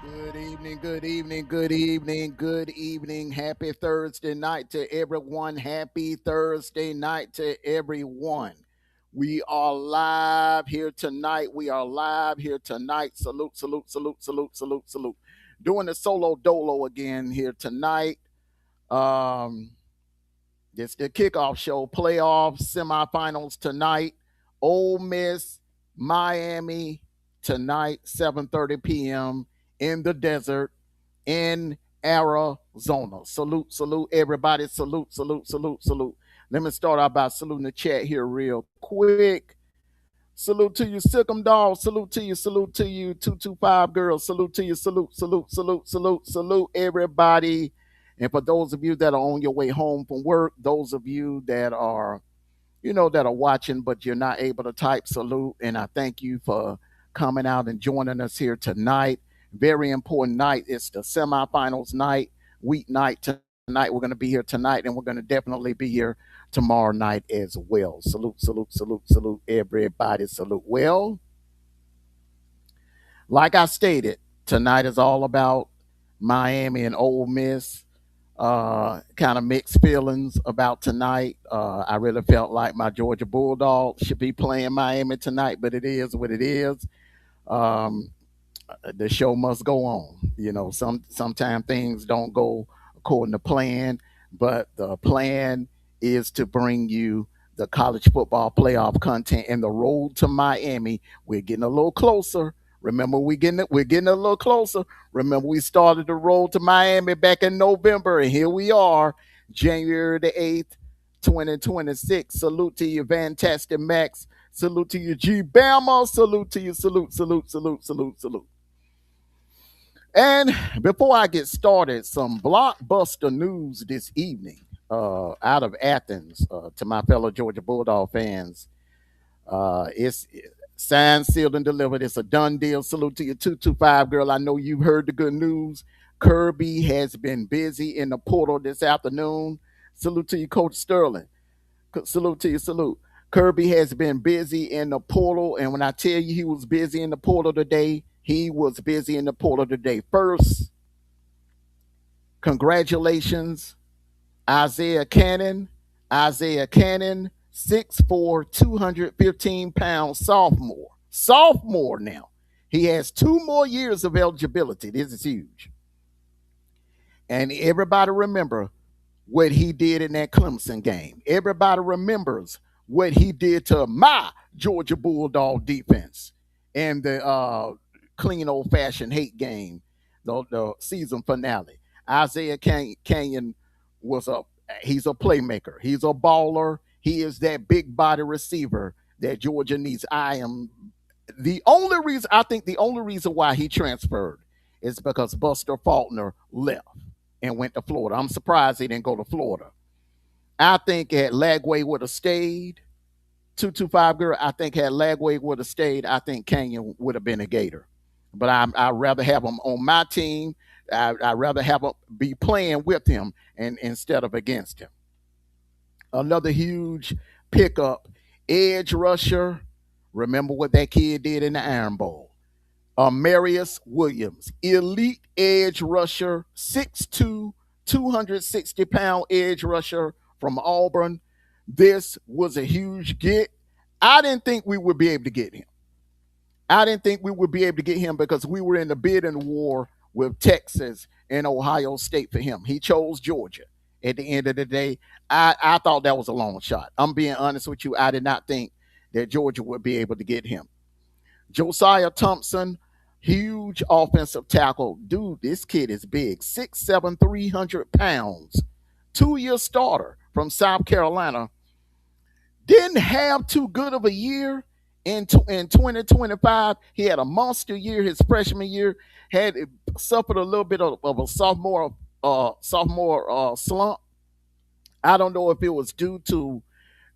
Good evening, good evening, good evening, good evening. Happy Thursday night to everyone. Happy Thursday night to everyone. We are live here tonight. We are live here tonight. Salute, salute, salute, salute, salute, salute. Doing the solo dolo again here tonight. Um, it's the kickoff show, playoffs, semifinals tonight. Ole Miss, Miami tonight, 7:30 p.m. in the desert in Arizona. Salute, salute, everybody. Salute, salute, salute, salute. Let me start out by saluting the chat here real quick. Salute to you, Sick'em Dog. Salute to you, 225 girls. Salute to you, salute, salute, salute, salute, salute, everybody. And for those of you that are on your way home from work, those of you that are, that are watching, but you're not able to type salute. And I thank you for coming out and joining us here tonight. Very important night. It's the semifinals night, week night tonight. We're going to be here tonight, and we're going to definitely be here tomorrow night as well. Salute, salute, salute, salute, everybody. Salute. Well, like I stated, tonight is all about Miami and Ole Miss. Kind of mixed feelings about tonight. I really felt like my Georgia Bulldogs should be playing Miami tonight, but it is what it is. Um, the show must go on. Sometimes things don't go according to plan, but the plan is to bring you the college football playoff content and the road to Miami. We're getting a little closer. Remember, we're getting a little closer. Remember, we started the road to Miami back in November, and here we are, January the 8th, 2026. Salute to you, Fantastic Max. Salute to you, G Bama. Salute to you. Salute, salute, salute, salute, salute. And before I get started, some blockbuster news this evening out of Athens to my fellow Georgia Bulldog fans. It's signed, sealed, and delivered. It's a done deal. Salute to you, 225 girl. I know you've heard the good news. Kirby has been busy in the portal this afternoon. Salute to you, Coach Sterling. Salute to you, salute. Kirby has been busy in the portal, and when I tell you he was busy in the portal today, he was busy in the portal today. First, congratulations, Isaiah Cannon. Isaiah Cannon, 6'4", 215-pound sophomore. Sophomore now. He has 2 more years of eligibility. This is huge. And everybody remember what he did in that Clemson game. Everybody remembers what he did to my Georgia Bulldog defense in the clean old fashioned hate game, the season finale. Isaiah Canyon was he's a playmaker. He's a baller. He is that big body receiver that Georgia needs. I think the only reason why he transferred is because Buster Faulkner left and went to Florida. I'm surprised he didn't go to Florida. I think had Lagway would have stayed, 225 girl, I think had Lagway would have stayed, I think Canyon would have been a Gator. But I'd rather have him on my team. I'd rather have him be playing with him and instead of against him. Another huge pickup, edge rusher. Remember what that kid did in the Iron Bowl. Marius Williams, elite edge rusher, 6'2", 260-pound edge rusher from Auburn. This was a huge get. I didn't think we would be able to get him. I didn't think we would be able to get him because we were in the bidding war with Texas and Ohio State for him. He chose Georgia. At the end of the day, I thought that was a long shot. I'm being honest with you. I did not think that Georgia would be able to get him. Josiah Thompson, huge offensive tackle. Dude, this kid is big. 6'7", 300 pounds. 2-year starter from South Carolina. Didn't have too good of a year in 2025. He had a monster year his freshman year. Had suffered a little bit of a sophomore slump. I don't know if it was due to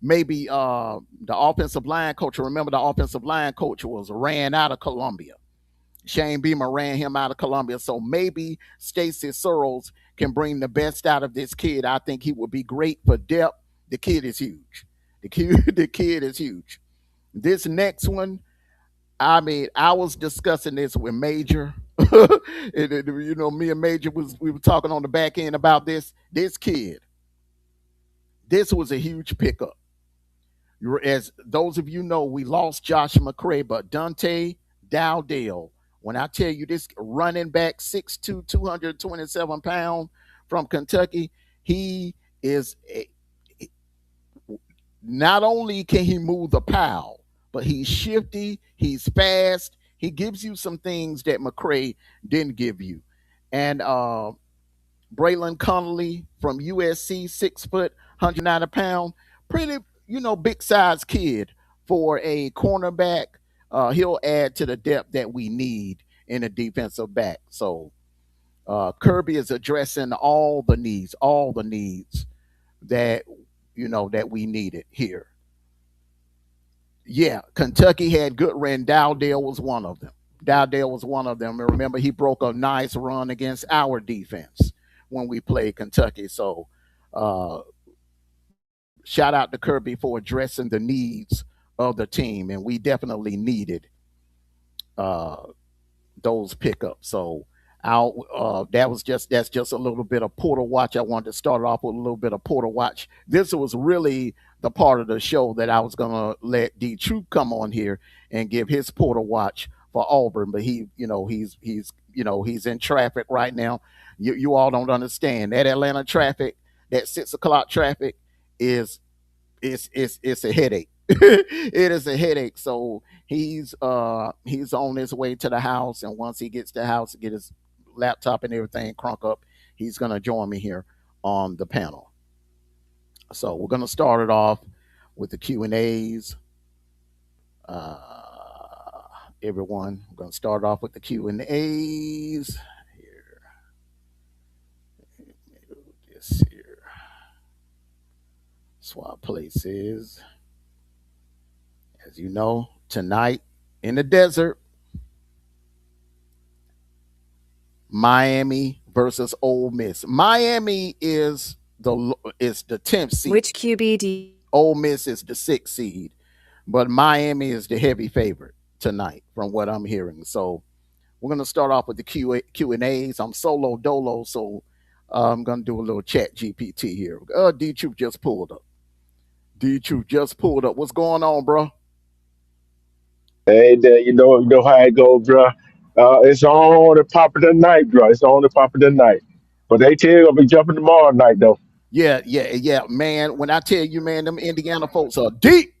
maybe the offensive line coach. Remember, the offensive line coach was ran out of Columbia. Shane Beamer ran him out of Columbia. So maybe Stacy Searles can bring the best out of this kid. I think he would be great for depth. The kid is huge. The kid is huge. This next one, I mean, I was discussing this with Major. Me and Major we were talking on the back end about this. This kid, this was a huge pickup. As those of you know, we lost Josh McCray, but Dante Dowdale. When I tell you this running back, 6'2", 227 pounds from Kentucky, he is not only can he move the pile, but he's shifty, he's fast, he gives you some things that McCray didn't give you. And Braylon Connolly from USC, 6 foot, 190 pounds, pretty, big size kid for a cornerback. He'll add to the depth that we need in a defensive back. So Kirby is addressing all the needs that that we needed here. Yeah, Kentucky had good run. Dowdale was one of them. Dowdale was one of them. And remember, he broke a nice run against our defense when we played Kentucky. So, uh, shout out to Kirby for addressing the needs of the team, and we definitely needed uh, those pickups. So, that's just a little bit of Porter Watch. I wanted to start off with a little bit of Porter Watch. This was really the part of the show that I was gonna let D Troop come on here and give his Porter Watch for Auburn, but he's in traffic right now. You all don't understand that Atlanta traffic, that 6 o'clock traffic is it's a headache. It is a headache. So he's on his way to the house, and once he gets to the house, get his laptop and everything crunk up, he's gonna join me here on the panel. So we're gonna start it off with the Q&As. Everyone, we're gonna start off with the Q&As here. This here. Swap places. As you know, tonight in the desert, Miami versus Ole Miss. Miami is the 10th seed. Which QB do you... Ole Miss is the 6th seed, but Miami is the heavy favorite tonight, from what I'm hearing. So we're gonna start off with the Q and A's. I'm solo dolo, so I'm gonna do a little chat GPT here. D Troop just pulled up. D Troop just pulled up. What's going on, bro? Hey, there, you know how it goes, bro. It's on the pop of the night, bro. It's on the pop of the night. But they tell you gonna be jumping tomorrow night, though. Yeah, yeah, yeah, man. When I tell you, man, them Indiana folks are deep.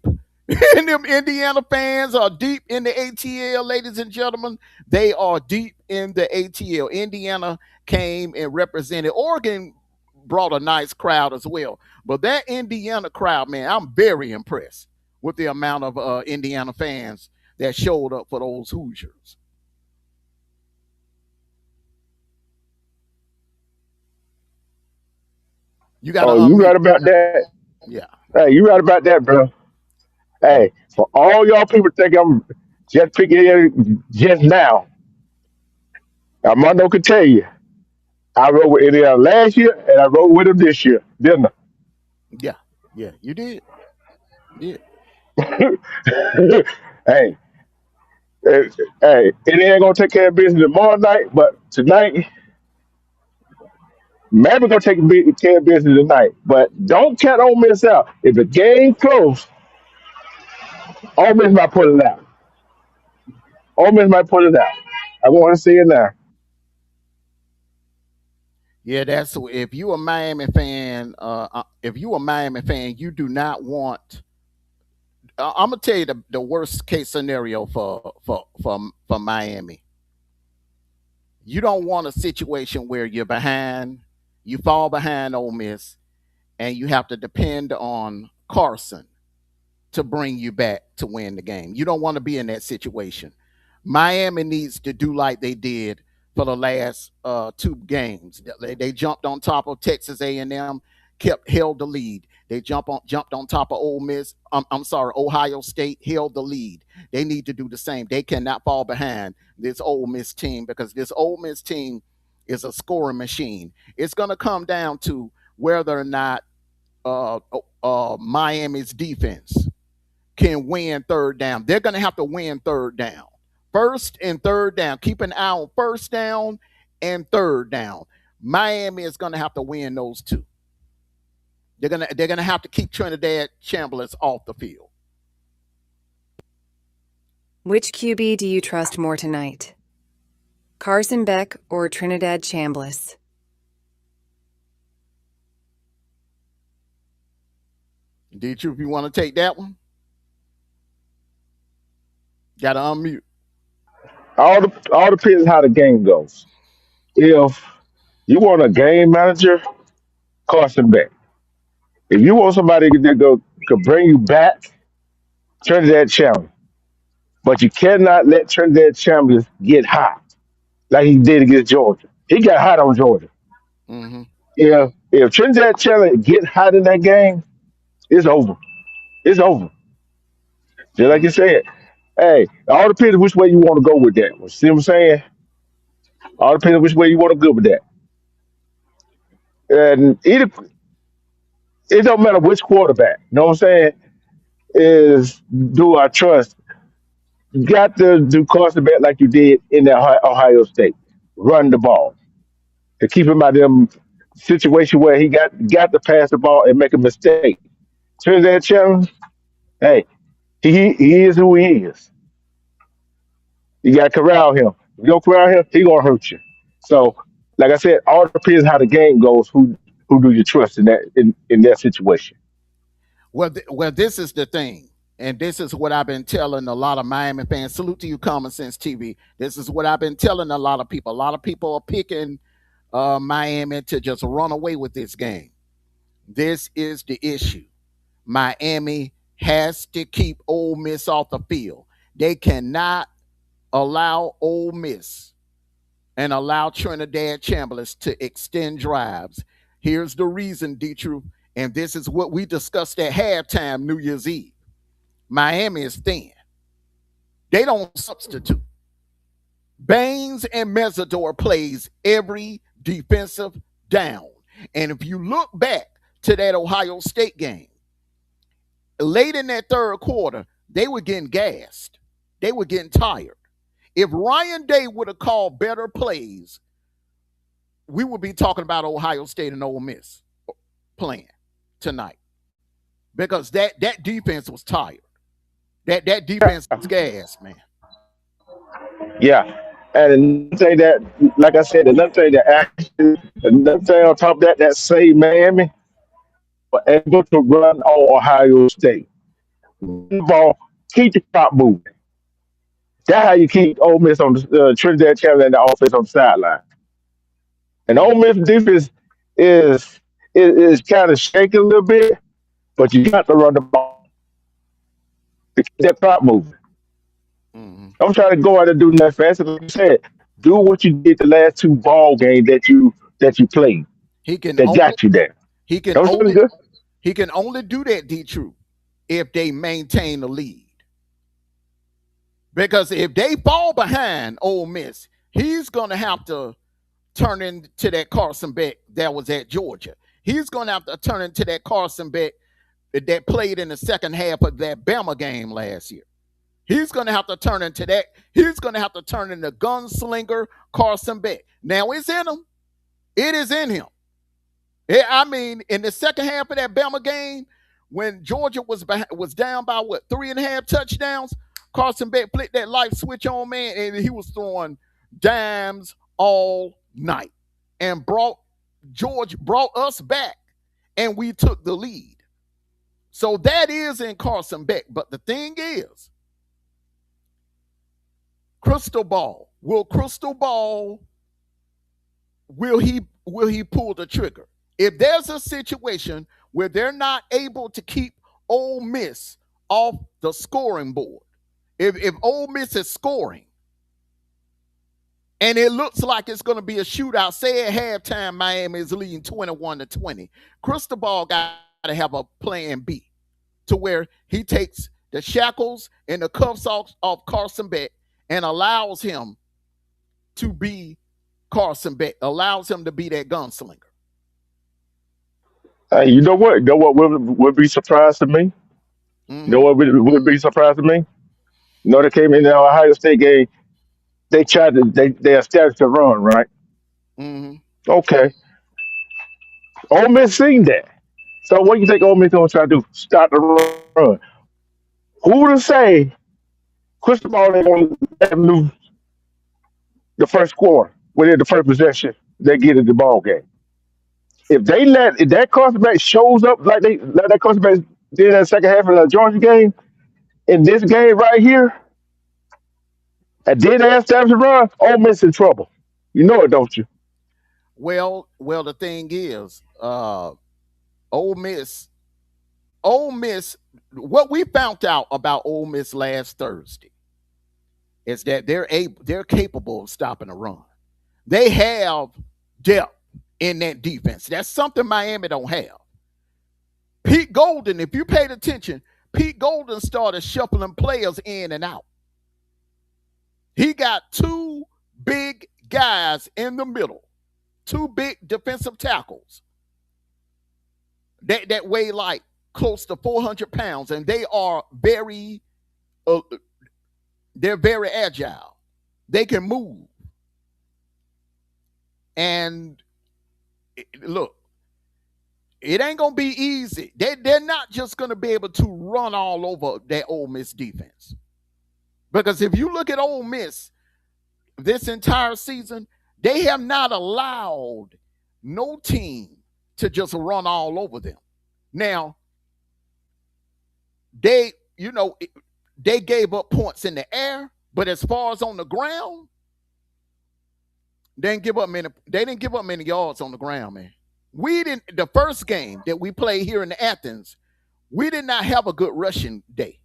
And them Indiana fans are deep in the ATL, ladies and gentlemen. They are deep in the ATL. Indiana came and represented. Oregon brought a nice crowd as well. But that Indiana crowd, man, I'm very impressed with the amount of Indiana fans that showed up for those Hoosiers. You got to Oh, you right unmute. about that. Yeah. Hey, you right about that, bro. Hey, for all y'all people think I'm just picking it just now, Amondo could tell you. I rode with Indiana last year, and I rode with him this year, didn't Yeah. Yeah. You did. Yeah. I? hey, hey, hey, it ain't gonna take care of business tomorrow night, but tonight maybe gonna take care of business tonight, but don't count Ole Miss out. If the game close, Ole Miss might put it out. Ole Miss might put it out. I want to see it now. Yeah, that's if you a Miami fan. If you a Miami fan, you do not want. I'm gonna tell you the worst case scenario for Miami. You don't want a situation where you're behind, you fall behind Ole Miss, and you have to depend on Carson to bring you back to win the game. You don't want to be in that situation. Miami needs to do like they did for the last two games. They jumped on top of Texas A&M, kept held the lead. They jumped on top of Ole Miss. I'm sorry, Ohio State held the lead. They need to do the same. They cannot fall behind this Ole Miss team because this Ole Miss team is a scoring machine. It's going to come down to whether or not Miami's defense can win third down. They're going to have to win third down First and third down. Keep an eye on first down and third down. Miami is going to have to win those two. They're gonna have to keep Trinidad Chambliss off the field. Which QB do you trust more tonight? Carson Beck or Trinidad Chambliss? D Troop, you want to take that one? Got to unmute. All depends how the game goes. If you want a game manager, Carson Beck. If you want somebody that go could bring you back, Trinidad Challenge. But you cannot let Trinidad Challenge get hot like he did against Georgia. He got hot on Georgia. Mm-hmm. If Trinidad Challenge get hot in that game, it's over. It's over. Just like you Mm-hmm. said. Hey, all depends which way you want to go with that. See what I'm saying? All depends which way you want to go with that. And it don't matter which quarterback. You know what I'm saying? Is do I trust? You got to do Carson Beck like you did in the Ohio State. Run the ball. To keep him out of them situation where he got to pass the ball and make a mistake. Trinidad Challenge, hey, he is who he is. You got to corral him. If you don't corral him, he gonna hurt you. So, like I said, all depends how the game goes. Who do you trust in that situation? Well, this is the thing, and this is what I've been telling a lot of Miami fans. Salute to you, Common Sense TV. This is what I've been telling a lot of people. A lot of people are picking Miami to just run away with this game. This is the issue. Miami has to keep Ole Miss off the field. They cannot allow Ole Miss and allow Trinidad Chambliss to extend drives. Here's the reason, Detru, and this is what we discussed at halftime New Year's Eve. Miami is thin. They don't substitute. Baines and Mesidor plays every defensive down. And if you look back to that Ohio State game, late in that third quarter, they were getting gassed. They were getting tired. If Ryan Day would have called better plays, we would be talking about Ohio State and Ole Miss playing tonight because that defense was tired. That defense was gas, man. Yeah. And another thing that, like I said, another thing that actually, another thing on top of that, that saved Miami were able to run on Ohio State. Ball, keep the clock moving. That's how you keep Ole Miss on the Trinidad Challenge and the offense on the sideline. And Ole Mm-hmm. Miss defense is is kind of shaking a little bit, but you got to run the ball to keep that clock moving. Mm-hmm. Don't try to go out and do nothing fast. Like you said, do what you did the last two ball games that you played He can that only got you there. he can That was really only good. he can only do that, D True, if they maintain the lead. Because if they fall behind Ole Miss, he's gonna have to turn into that Carson Beck that was at Georgia. He's gonna have to turn into that Carson Beck that played in the second half of that Bama game last year. He's going to have to turn into that. He's going to have to turn into gunslinger Carson Beck. Now it's in him. It is in him. I mean, in the second half of that Bama game, when Georgia was down by what 3.5 touchdowns, Carson Beck flipped that light switch on, man, and he was throwing dimes all night and brought us back, and we took the lead. So that is in Carson Beck. But the thing is, Crystal Ball. Will he pull the trigger? If there's a situation where they're not able to keep Ole Miss off the scoring board, if Ole Miss is scoring and it looks like it's going to be a shootout, say at halftime Miami is leading 21-20, Crystal Ball got to have a plan B to where he takes the shackles and the cuffs off Carson Beck and allows him to be Carson Beck, allows him to be that gunslinger. Hey, you know what? You know what would be surprised to me? You know Mm-hmm. what would be surprised to me? You know, they came in the Ohio State game. they established a run, right? Mm-hmm. Okay. Ole Miss seen that. So what do you think Ole Miss gonna try to do? Stop the run. Who to say Cristobal ain't gonna let them lose the first quarter within the first possession they get in the ball game? If that quarterback shows up like that quarterback did in that second half of the Georgia game in this game right here, and then they establish a run, Ole Miss in trouble. You know it, don't you? Well, the thing is, Ole Miss, Ole Miss. What we found out about Ole Miss last Thursday is that they're capable of stopping a run. They have depth in that defense. That's something Miami don't have. Pete Golden, if you paid attention, Pete Golden started shuffling players in and out. He got two big guys in the middle, two big defensive tackles that weigh like close to 400 pounds, and they are uh, they're very agile. They can move. And look, it ain't gonna be easy. They're not just gonna be able to run all over that Ole Miss defense. Because if you look at Ole Miss this entire season, they have not allowed no team to just run all over them. Now, they, you know, they gave up points in the air, but as far as on the ground, they didn't give up many yards on the ground, man. We didn't the first game that we played here in Athens, we did not have a good rushing day.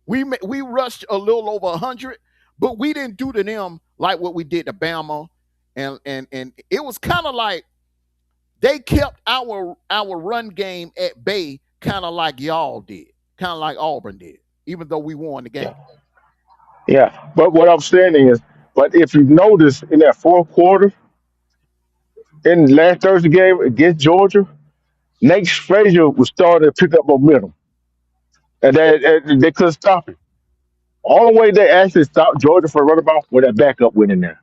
We rushed a little over 100, but we didn't do to them like what we did to Bama, and it was kind of like they kept our run game at bay, kind of like y'all did, kind of like Auburn did, even though we won the Yeah. game. Yeah. But what I'm saying is, but if you notice in that fourth quarter in last Thursday game against Georgia, Nate Frazier was starting to pick up momentum, and they couldn't stop him. All the way they actually stopped Georgia from running off with that backup went in there.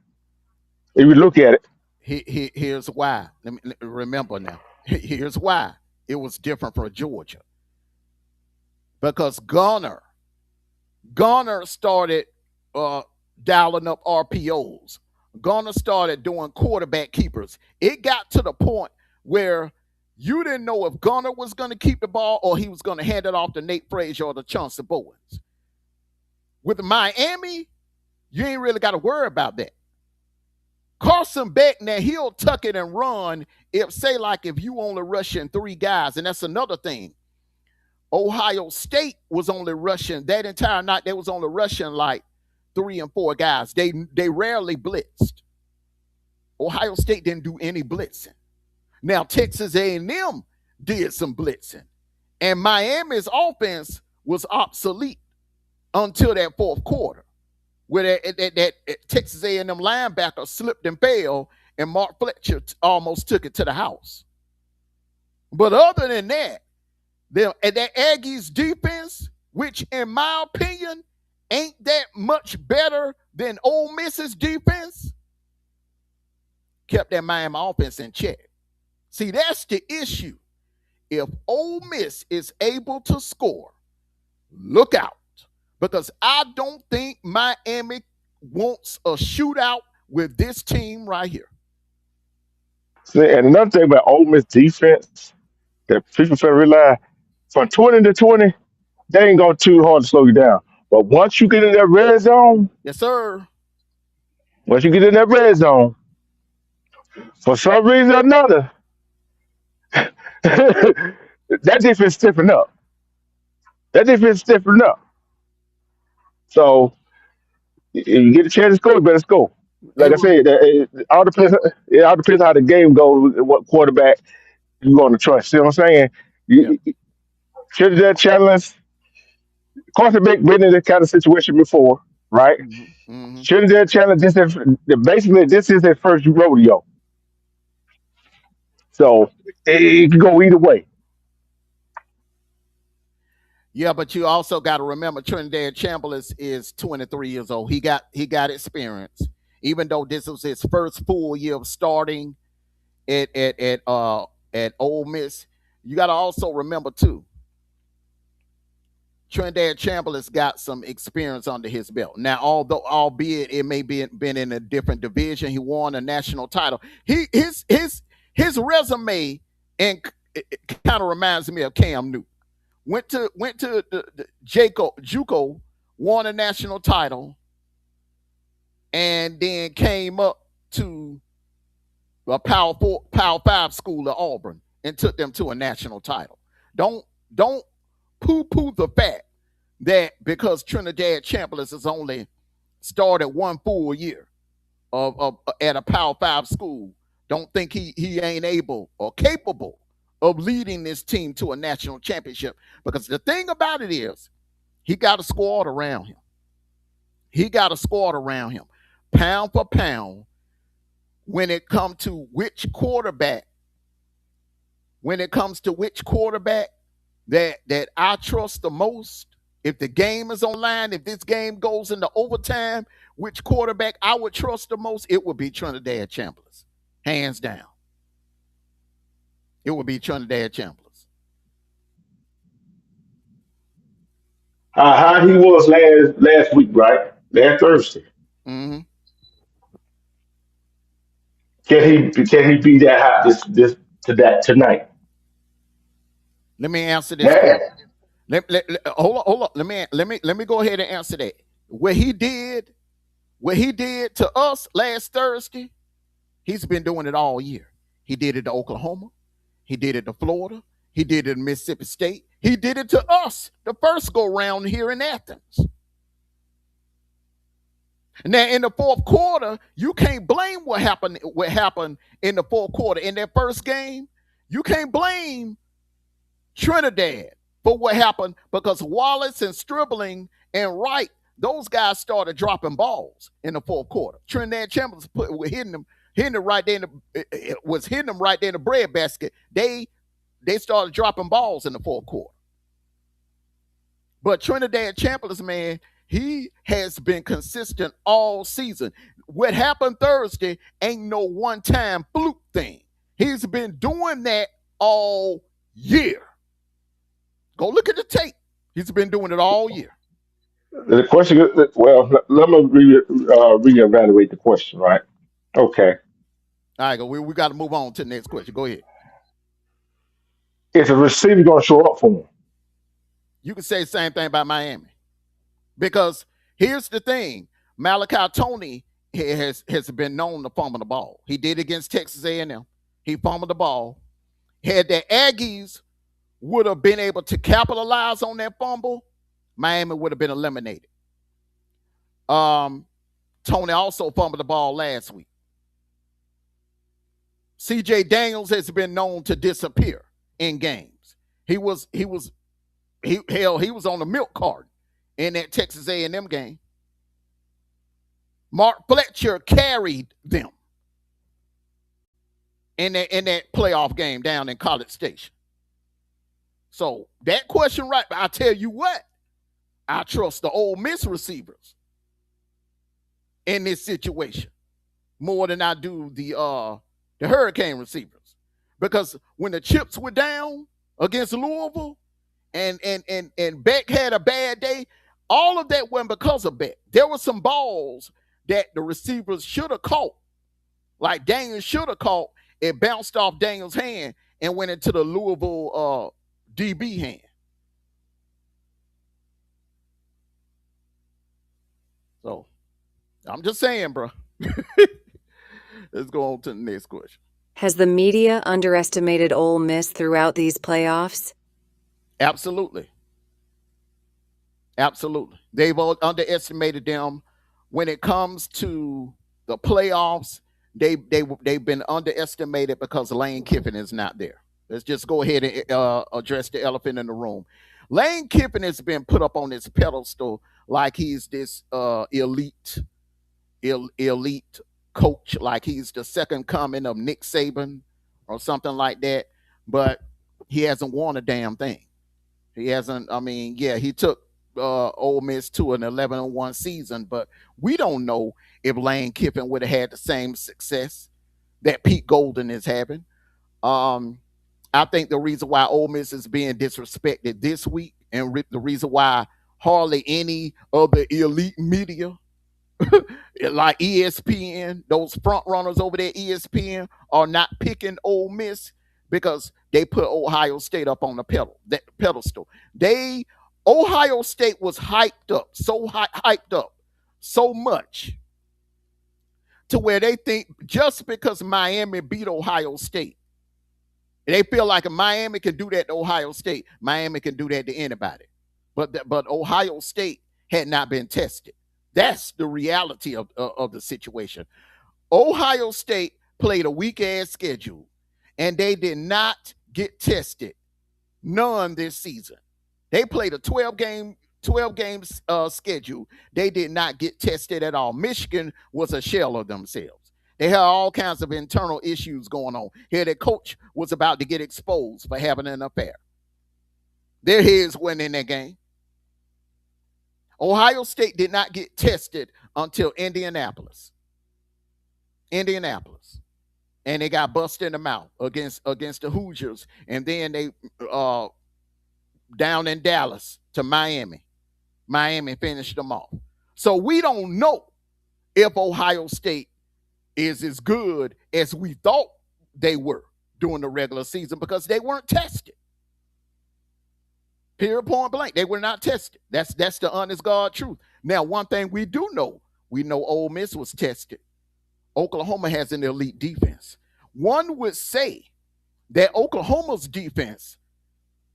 If you look at it, Here's why. Let me remember now. Here's why it was different for Georgia, because Gunner started uh, dialing up RPOs. Gunner started doing quarterback keepers. It got to the point where you didn't know if Gunner was going to keep the ball or he was going to hand it off to Nate Frazier or to Chauncey Bowens. With Miami, you ain't really got to worry about that. Carson Beck, now he'll tuck it and run if, say, like if you only rushing three guys, and that's another thing. Ohio State was only rushing that entire night. They was only rushing like 3 and 4 guys. They rarely blitzed. Ohio State didn't do any blitzing. Now Texas A&M did some blitzing, and Miami's offense was obsolete until that fourth quarter, where that Texas A&M linebacker slipped and fell, and Mark Fletcher almost took it to the house. But other than that, that Aggies defense, which in my opinion ain't that much better than Ole Miss's defense, kept that Miami offense in check. See, that's the issue. If Ole Miss is able to score, look out. Because I don't think Miami wants a shootout with this team right here. and another thing about Ole Miss defense that people fail to realize, from 20 to 20, they ain't going too hard to slow you down. But once you get in that red zone, Yes, sir. once you get in that red zone, for some reason or another, that defense stiffen up. That defense stiffen up. So if you get a chance to score, you better score. Hey, Like I said, it all depends. It all depends how the game goes. What quarterback you going to trust? See what I'm saying? yeah. Should that challenge? Quarterback been in this kind of situation before, right? Mm-hmm. Mm-hmm. Shouldn't that challenge basically this is their first rodeo. So it can go either way. Yeah, but you also got to remember Trinidad Chambliss is 23 years old. He got experience. Even though this was his first full year of starting at Ole Miss, you got to also remember too. Trinidad Chambliss got some experience under his belt. Now, albeit it may be been in a different division, he won a national title. His resume and it kind of reminds me of Cam Newton. Went to the JUCO, won a national title, and then came up to a Power Five school at Auburn and took them to a national title. Don't poo poo the fact that because Trinidad Chambliss has only started one full year of at a Power Five school, don't think he ain't able or capable of leading this team to a national championship. Because the thing about it is, he got a squad around him. He got a squad around him, pound for pound. When it comes to which quarterback, when it comes to which quarterback that I trust the most, if the game is online, if this game goes into overtime, which quarterback I would trust the most, it would be Trinidad Chambliss, hands down. It would be Trinidad Chambliss. How he was last week, right? Last Thursday. Mm-hmm. Can he be that hot this to that tonight? Let me answer this Now, for you. Hold on. Let me go ahead and answer that. What he did to us last Thursday, he's been doing it all year. He did it to Oklahoma. He did it to Florida. He did it to Mississippi State. He did it to us the first go round here in Athens. Now in the fourth quarter, you can't blame what happened. What happened in the fourth quarter in that first game? You can't blame Trinidad for what happened because Wallace and Stribling and Wright, those guys started dropping balls in the fourth quarter. Trinidad Chambliss was hitting them right there. Was hitting them right there in the breadbasket. They started dropping balls in the fourth quarter. But Trinidad Chambliss, man, he has been consistent all season. What happened Thursday ain't no one-time fluke thing. He's been doing that all year. Go look at the tape. He's been doing it all year. the question. Well, let me reevaluate the question. Right? Okay. All right, we got to move on to the next question. Go ahead. Is the receiver going to show up for him? You can say the same thing about Miami. Because here's the thing. Malachi Tony has been known to fumble the ball. He did against Texas A&M. He fumbled the ball. Had the Aggies would have been able to capitalize on that fumble, Miami would have been eliminated. Tony also fumbled the ball last week. CJ Daniels has been known to disappear in games. He was on the milk carton in that Texas A&M game. Mark Fletcher carried them in that playoff game down in College Station. So that question, right? I tell you what, I trust the Ole Miss receivers in this situation more than I do the Hurricane receivers, because when the chips were down against Louisville, and Beck had a bad day, all of that wasn't because of Beck. There were some balls that the receivers should have caught, like Daniels should have caught. It bounced off Daniels' hand and went into the Louisville DB hand. So I'm just saying, bro. Let's go on to the next question. Has the media underestimated Ole Miss throughout these playoffs? Absolutely. Absolutely. They've underestimated them when it comes to the playoffs. They've been underestimated because Lane Kiffin is not there. Let's just go ahead and address the elephant in the room. Lane Kiffin has been put up on this pedestal like he's this elite coach, like he's the second coming of Nick Saban or something like that. But he hasn't won a damn thing. He hasn't. I mean, yeah, he took Ole Miss to an 11-1 season, but we don't know if Lane Kiffin would have had the same success that Pete Golden is having. Um, I think the reason why Ole Miss is being disrespected this week, and the reason why hardly any of the elite media, like ESPN, those front runners over there, ESPN, are not picking Ole Miss because they put Ohio State up on the pedestal. They Ohio State was hyped up, hyped up so much to where they think just because Miami beat Ohio State, they feel like if Miami can do that to Ohio State, Miami can do that to anybody. But Ohio State had not been tested. That's the reality of the situation. Ohio State played a weak ass schedule, and they did not get tested. None this season. They played a 12 games schedule. They did not get tested at all. Michigan was a shell of themselves. They had all kinds of internal issues going on. Here, their coach was about to get exposed for having an affair. Their heads went in that game. Ohio State did not get tested until Indianapolis. Indianapolis. And they got busted in the mouth against the Hoosiers. And then they down in Dallas to Miami. Miami finished them off. So we don't know if Ohio State is as good as we thought they were during the regular season because they weren't tested. Period, point blank. They were not tested. That's the honest God truth. Now, one thing we do know, we know Ole Miss was tested. Oklahoma has an elite defense. One would say that Oklahoma's defense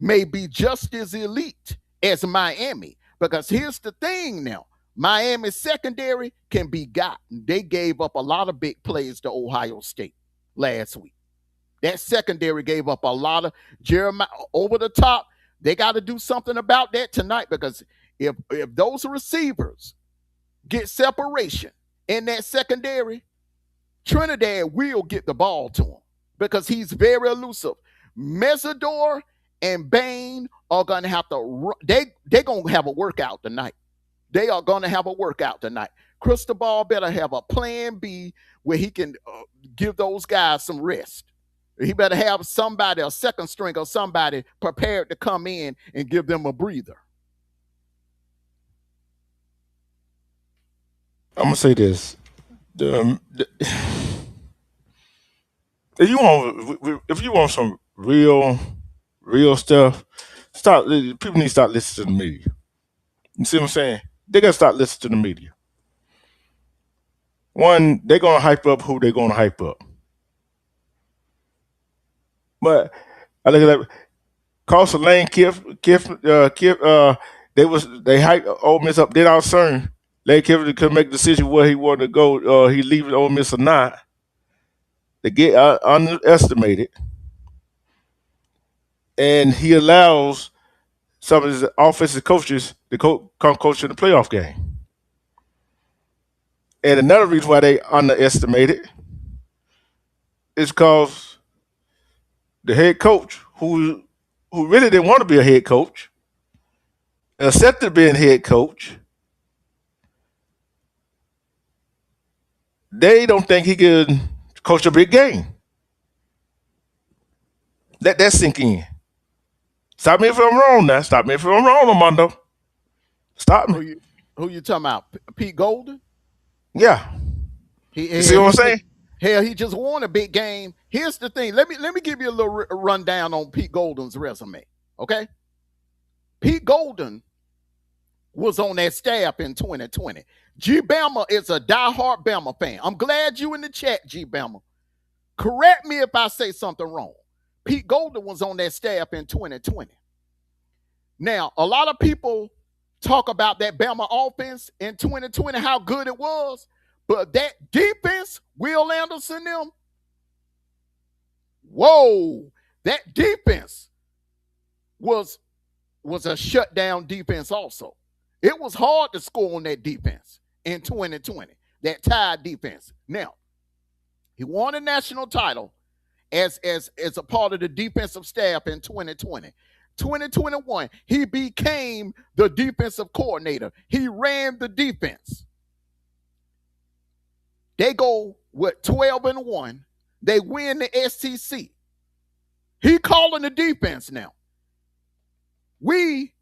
may be just as elite as Miami. Because here's the thing now. Miami's secondary can be gotten. They gave up a lot of big plays to Ohio State last week. That secondary gave up a lot of Jeremiah over the top. They got to do something about that tonight because if those receivers get separation in that secondary, Trinidad will get the ball to him because he's very elusive. Mesidor and Bain are going to have to run. They're going to have a workout tonight. They are going to have a workout tonight. Cristobal better have a plan B where he can give those guys some rest. He better have somebody, a second string or somebody prepared to come in and give them a breather. I'm gonna say this: if you want some real stuff, start. People need to start listening to the media. You see what I'm saying? They gotta start listening to the media. One, they're gonna hype up who they're gonna hype up. But I look at that. Carson Lane, they hyped Ole Miss up. Then all of a sudden, Lane Kiffin could make a decision where he wanted to go. He leaving Ole Miss or not. They get underestimated, and he allows some of his offensive coaches to come coach in the playoff game. And another reason why they underestimated is because the head coach, who really didn't want to be a head coach, accepted being head coach, they don't think he could coach a big game. Let that sink in. Stop me if I'm wrong now. Stop me if I'm wrong, Amondo. Stop me. Who you talking about? Pete Golden? Yeah. You see what I'm saying? Hell, he just won a big game. Here's the thing. Let me give you a little rundown on Pete Golden's resume. Okay? Pete Golden was on that staff in 2020. G Bama is a diehard Bama fan. I'm glad you in the chat, G Bama. Correct me if I say something wrong. Pete Golden was on that staff in 2020. Now, a lot of people talk about that Bama offense in 2020, how good it was, but that defense, Will Anderson, them, whoa, that defense was a shutdown defense also. It was hard to score on that defense in 2020, that tied defense. Now, he won a national title as a part of the defensive staff in 2020. 2021, he became the defensive coordinator. He ran the defense. They go with 12-1. They win the SEC. He calling the defense now. We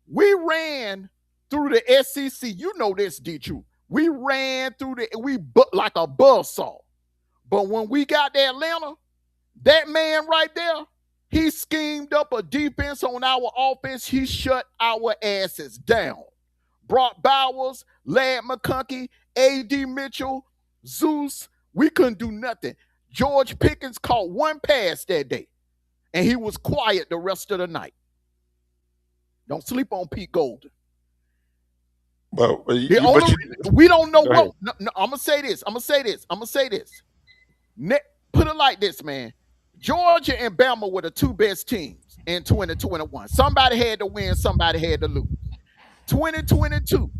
ran through the SEC. You know this, D2. We ran through like a buzzsaw. But when we got to Atlanta, that man right there, he schemed up a defense on our offense. He shut our asses down. Brock Bowers, Ladd McConkey, A.D. Mitchell, Zeus, we couldn't do nothing. George Pickens caught one pass that day, and he was quiet the rest of the night. Don't sleep on Pete Golden. Well, we don't know what. No, I'm gonna say this. Put it like this, man. Georgia and Bama were the two best teams in 2021. Somebody had to win, somebody had to lose. 2022,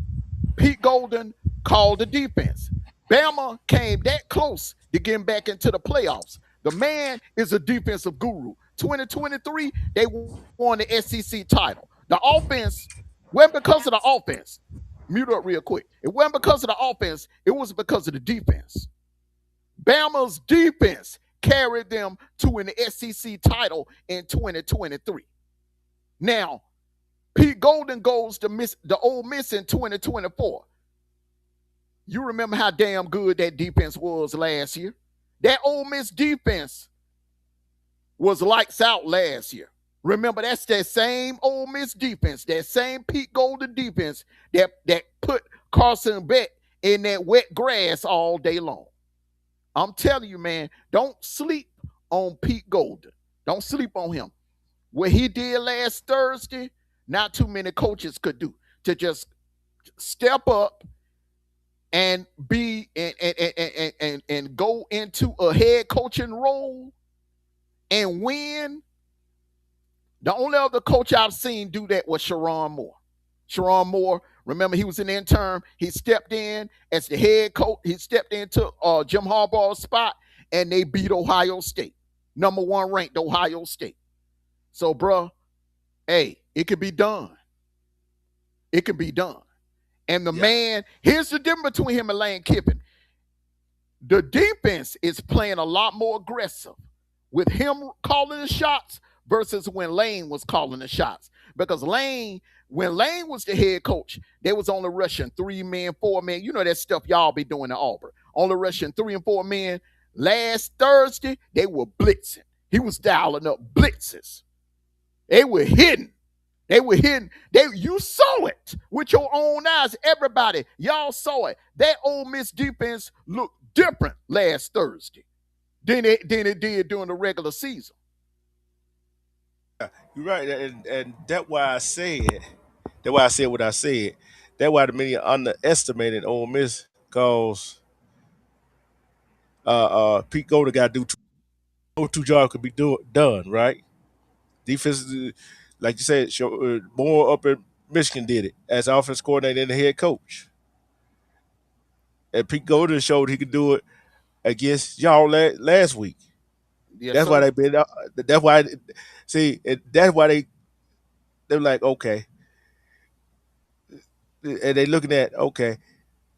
Pete Golden called the defense. Bama came that close to getting back into the playoffs. The man is a defensive guru. 2023, they won the SEC title. The offense wasn't because of the offense. Mute up real quick. It wasn't because of the offense. It was because of the defense. Bama's defense carried them to an SEC title in 2023. Now, Pete Golden goes to the Ole Miss in 2024. You remember how damn good that defense was last year? That Ole Miss defense was lights out last year. Remember, that's that same Ole Miss defense, that same Pete Golden defense that put Carson Beck in that wet grass all day long. I'm telling you, man, don't sleep on Pete Golden. Don't sleep on him. What he did last Thursday, not too many coaches could do, to just step up and be and go into a head coaching role and win. The only other coach I've seen do that was Sharon Moore. Sharon Moore, remember, he was an intern. He stepped in as the head coach. He stepped into Jim Harbaugh's spot, and they beat Ohio State, number 1 ranked Ohio State. So, bro, hey, it could be done. It can be done. And the man, here's the difference between him and Lane Kiffin. The defense is playing a lot more aggressive with him calling the shots versus when Lane was calling the shots. Because when Lane was the head coach, they was only rushing 3 men, 4 men. You know that stuff y'all be doing at Auburn. Only rushing 3 and 4 men. Last Thursday, they were blitzing. He was dialing up blitzes. They were hidden. You saw it with your own eyes. Everybody, y'all saw it. That Ole Miss defense looked different last Thursday than it did during the regular season. You're right, and that's why I said what I said. That's why the many underestimated Ole Miss, because Pete Golden got to do two jobs could be done, right? Defense, like you said, more up in Michigan did it as offense coordinator and the head coach, and Pete Golden showed he could do it against y'all last week. Yes, that's sir. why they been. That's why. See, that's why they're like, okay, and they looking at, okay,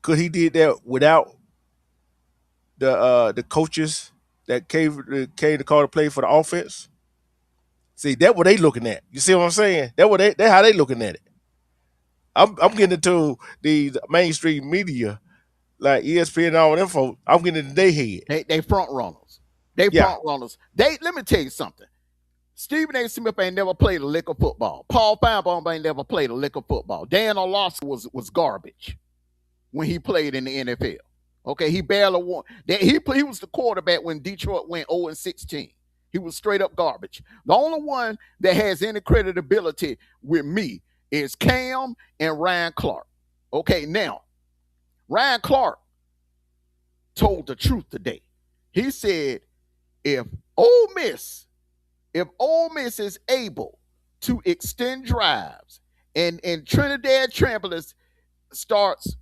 could he did that without the coaches that came to call the play for the offense? See, that's what they looking at. You see what I'm saying? That's how they looking at it. I'm getting into the mainstream media like ESPN and all them folks. I'm getting into their head. They front runners. Let me tell you something. Stephen A. Smith ain't never played a lick of football. Paul Feinbaum ain't never played a lick of football. Dan Orlovsky was garbage when he played in the NFL. Okay, he barely won. He was the quarterback when Detroit went 0-16. He was straight up garbage. The only one that has any credibility with me is Cam and Ryan Clark. Okay, now, Ryan Clark told the truth today. He said, if Ole Miss is able to extend drives and Trinidad Trampolins starts,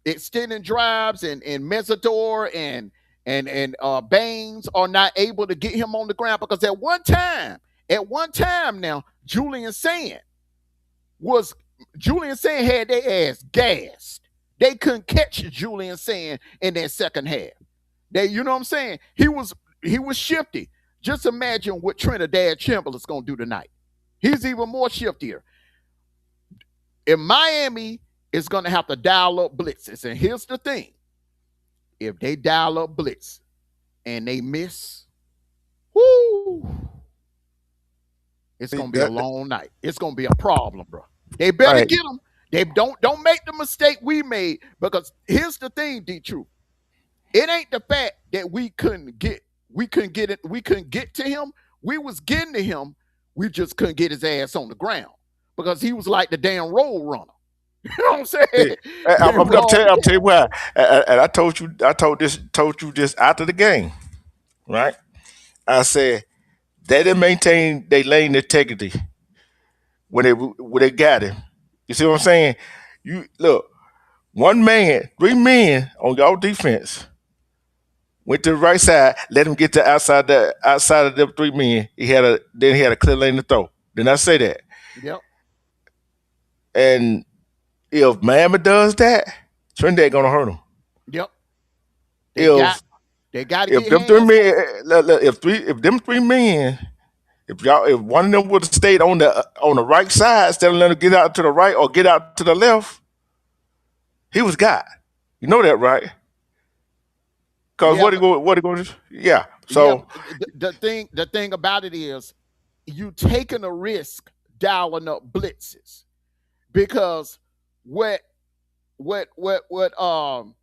extending drives and Mesidor and Baines are not able to get him on the ground, because at one time At one time now, was Julian Sand had their ass gassed. They couldn't catch Julian Sand in that second half. You know what I'm saying? He was shifty. Just imagine what Trinidad Chamberlain's gonna do tonight. He's even more shiftier. If Miami is gonna have to dial up blitzes, and here's the thing: if they dial up blitz and they miss, whoo, it's gonna be a long night. It's gonna be a problem, bro. They better Right. get them. They don't make the mistake we made, because here's the thing, D True. It ain't the fact that we couldn't get to him. We was getting to him. We just couldn't get his ass on the ground because he was like the damn road runner. You know what I'm Yeah. saying? I'm, It I'm, was I'm, hard telling, to I'm get. telling you why. And I told you this after the game, right? I said they didn't maintain their lane integrity when they got him. You see what I'm saying? You look, one man, three men on your defense went to the right side, let him get to outside of them three men. He had a clear lane to throw. Didn't I say that? Yep, And if Miami does that, Trinidad gonna hurt him. yep. They got If they got to if get them three hands on. men, if them three men, if one of them would have stayed on the right side instead of letting him get out to the right or get out to the left, he was got. You know that, right? Cause Yeah, what he going to? Yeah. yeah. So The thing about it is, you taking a risk dialing up blitzes, because what what what what um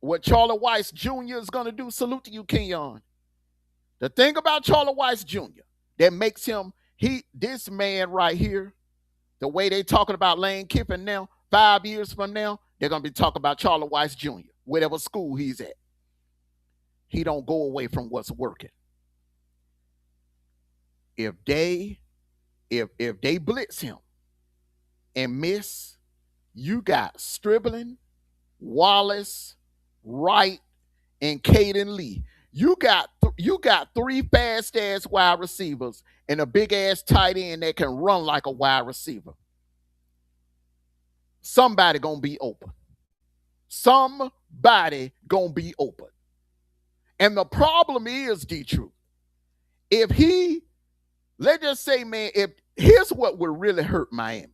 what Charlie Weiss Jr. is gonna do. Salute to you, Kenyon. The thing about Charlie Weiss Jr. that makes him this man right here, the way they talking about Lane Kiffin now, 5 years from now, they're gonna be talking about Charlie Weiss Jr. Whatever school he's at. He don't go away from what's working. If they if they blitz him and miss, you got Stribling, Wallace, Wright, and Caden Lee. You got three fast ass wide receivers and a big ass tight end that can run like a wide receiver. Somebody gonna be open. Somebody gonna be open. And the problem is, D Truth, if he let's just say, man, if here's what would really hurt Miami.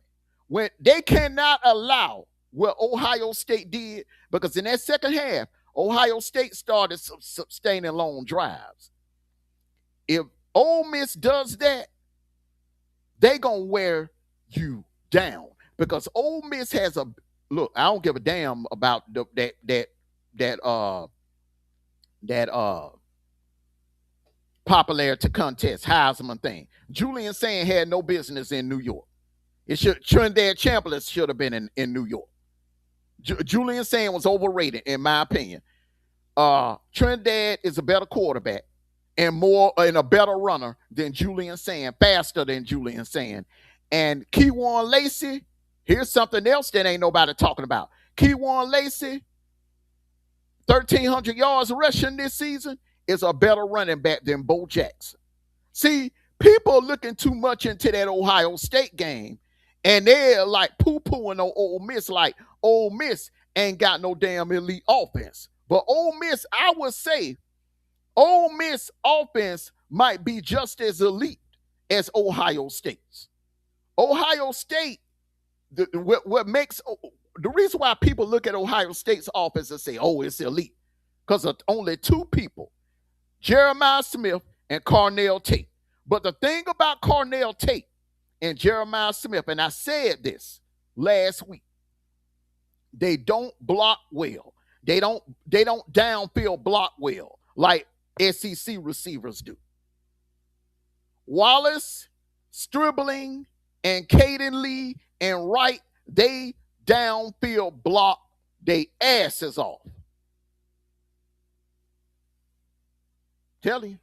When they cannot allow what Ohio State did, because in that second half, Ohio State started sustaining long drives. If Ole Miss does that, they gonna wear you down, because Ole Miss has a look. I don't give a damn about that that popularity contest Heisman thing. Julian Sand had no business in New York. Trinidad Chamberlain should have been in New York. Julian Sand was overrated, in my opinion. Trinidad is a better quarterback and a better runner than Julian Sand, faster than Julian Sand. And Keywan Lacey, here's something else that ain't nobody talking about. Keywan Lacey, 1,300 yards rushing this season, is a better running back than Bo Jackson. See, people are looking too much into that Ohio State game, and they're like poo-pooing on Ole Miss, like Ole Miss ain't got no damn elite offense. But Ole Miss, I would say, Ole Miss offense might be just as elite as Ohio State's. Ohio State, what makes the reason why people look at Ohio State's offense and say, "Oh, it's elite," because of only two people, Jeremiah Smith and Carnell Tate. But the thing about Carnell Tate and Jeremiah Smith, and I said this last week, they don't block well. They don't downfield block well like SEC receivers do. Wallace, Stribling, and Caden Lee and Wright, they downfield block they asses off. Tell you.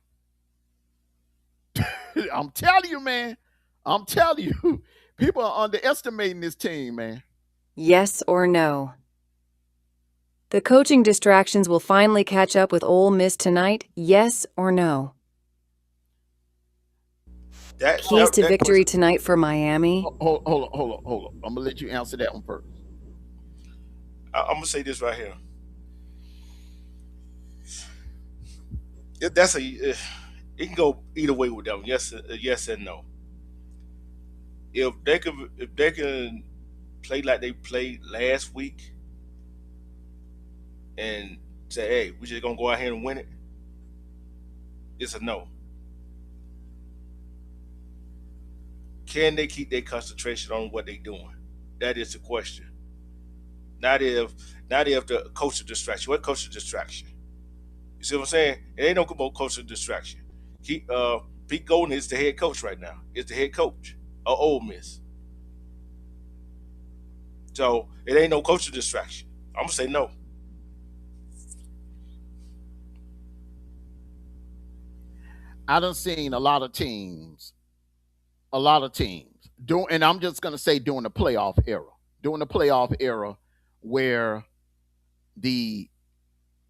I'm telling you, man. I'm telling you. People are underestimating this team, man. Yes or no? The coaching distractions will finally catch up with Ole Miss tonight, yes or no? Keys to That victory question. tonight for Miami. Hold on. I'm gonna let you answer that one first. I'm gonna say this right here. That's a. It can go either way with them. Yes, yes and no. If they can play like they played last week and say, hey, we're just gonna go out here and win it, it's a no. Can they keep their concentration on what they're doing? That is the question. Not if not if the coach of distraction. What coach of distraction? You see what I'm saying? It ain't no more coach of distraction. Keep Pete Golden is the head coach right now. Is the head coach of Ole Miss. So it ain't no coach of distraction. I'm gonna say no. I done seen a lot of teams do, and I'm just gonna say during the playoff era, where the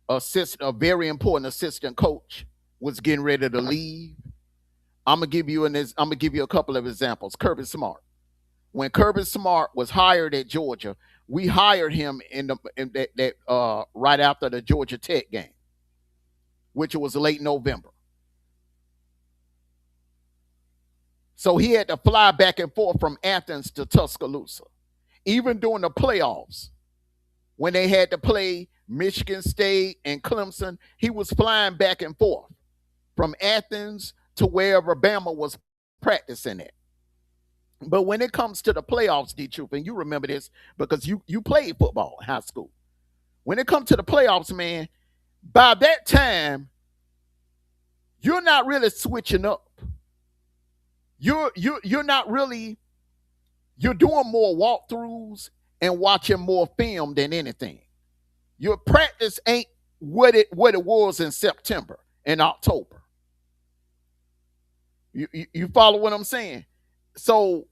a very important assistant coach was getting ready to leave. I'm gonna give you a couple of examples. Kirby Smart. When Kirby Smart was hired at Georgia, we hired him in that right after the Georgia Tech game, which was late November. So he had to fly back and forth from Athens to Tuscaloosa. Even during the playoffs, when they had to play Michigan State and Clemson, he was flying back and forth from Athens to wherever Bama was practicing at. But when it comes to the playoffs, D Troop, and you remember this because you played football in high school. When it comes to the playoffs, man, by that time, you're not really switching up. You're not really, you're doing more walkthroughs and watching more film than anything. Your practice ain't what it was in September and October. You follow what I'm saying? So